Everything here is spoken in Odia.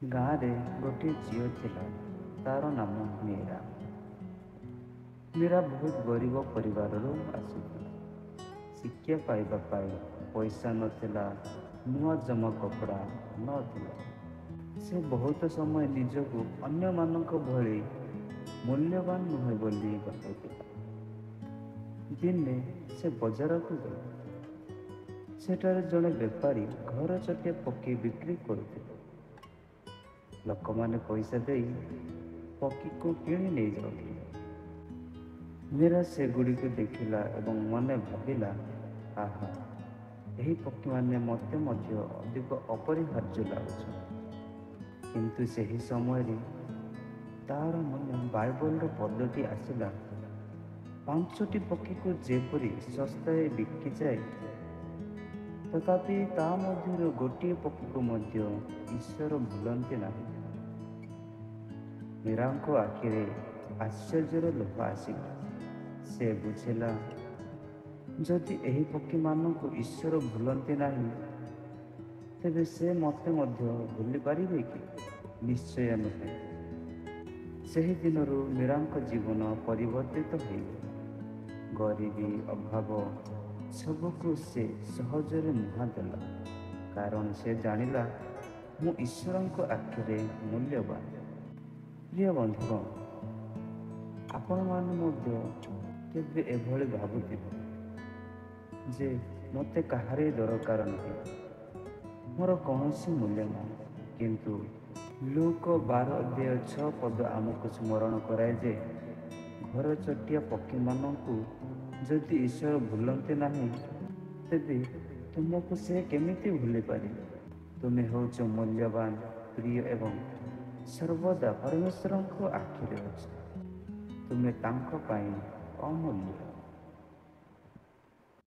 ଗାଁରେ ଗୋଟିଏ ଝିଅ ଥିଲା। ତାର ନାମ ମୀରା। ମୀରା ବହୁତ ଗରିବ ପରିବାରରୁ ଆସିଥିଲା। ଶିକ୍ଷା ପାଇବା ପାଇଁ ପଇସା ନଥିଲା, ନୂଆ ଜାମା କପଡ଼ା ନଥିଲା। ସେ ବହୁତ ସମୟ ନିଜକୁ ଅନ୍ୟମାନଙ୍କ ଭଳି ମୂଲ୍ୟବାନ ନୁହେଁ ବୋଲି ଭାବୁଥିଲା। ଦିନେ ସେ ବଜାରକୁ ଗଲା। ସେଠାରେ ଜଣେ ବେପାରୀ ଘର ଚଟିଆ ପକ୍ଷୀ ବିକ୍ରି କରୁଥିଲେ। ଲୋକମାନେ ପଇସା ଦେଇ ପକ୍ଷୀକୁ କିଣି ନେଇଯାଉଥିଲେ। ମୀରା ସେଗୁଡ଼ିକୁ ଦେଖିଲା ଏବଂ ମନେ ଭାବିଲା, ଆହା, ଏହି ପକ୍ଷୀମାନେ ମୋତେ ମଧ୍ୟ ଅଧିକ ଅପରିହାର୍ଯ୍ୟ ଲାଗୁଛନ୍ତି। କିନ୍ତୁ ସେହି ସମୟରେ ତାର ମନେ ବାଇବଲର ପଦଟି ଆସିଲା, 5ଟି ପକ୍ଷୀକୁ ଯେପରି ଶସ୍ତାରେ ବିକିଯାଏ, ତଥାପି ତା ମଧ୍ୟରୁ ଗୋଟିଏ ପକ୍ଷୀକୁ ମଧ୍ୟ ଈଶ୍ୱର ଭୁଲନ୍ତି ନାହିଁ। ମୀରାଙ୍କ ଆଖିରେ ଆଶ୍ଚର୍ଯ୍ୟର ଲୁହ ଆସିଲା। ସେ ବୁଝିଲା, ଯଦି ଏହି ପକ୍ଷୀମାନଙ୍କୁ ଈଶ୍ୱର ଭୁଲନ୍ତି ନାହିଁ, ତେବେ ସେ ମୋତେ ମଧ୍ୟ ଭୁଲି ପାରିବେ କି? ନିଶ୍ଚୟ ନୁହେଁ। ସେହି ଦିନରୁ ମୀରାଙ୍କ ଜୀବନ ପରିବର୍ତ୍ତିତ ହୋଇଗଲା। ଗରିବୀ, ଅଭାବ ସବୁକୁ ସେ ସହଜରେ ମୁହଁ ଦେଲା, କାରଣ ସେ ଜାଣିଲା, ମୁଁ ଈଶ୍ୱରଙ୍କ ଆଖିରେ ମୂଲ୍ୟବାନ। ପ୍ରିୟ ବନ୍ଧୁଗଣ, ଆପଣମାନେ ମଧ୍ୟ କେବେ ଏଭଳି ଭାବୁଥିବେ ଯେ ମୋତେ କାହାରି ଦରକାର ନାହିଁ, ମୋର କୌଣସି ମୂଲ୍ୟ ନାହିଁ। କିନ୍ତୁ ଲୁକ 12:6 ଆମକୁ ସ୍ମରଣ କରାଏ ଯେ ଘର ଚଟିଆ ପକ୍ଷୀମାନଙ୍କୁ ଯଦି ଈଶ୍ୱର ଭୁଲନ୍ତି ନାହିଁ, ତେବେ ତୁମକୁ ସେ କେମିତି ଭୁଲି ପାରିବେ? ତୁମେ ହେଉଛ ମୂଲ୍ୟବାନ, ପ୍ରିୟ ଏବଂ ସର୍ବଦା ପରମେଶ୍ୱରଙ୍କ ଆଖିରେ ଅଛ। ତୁମେ ତାଙ୍କ ପାଇଁ ଅମୂଲ୍ୟ।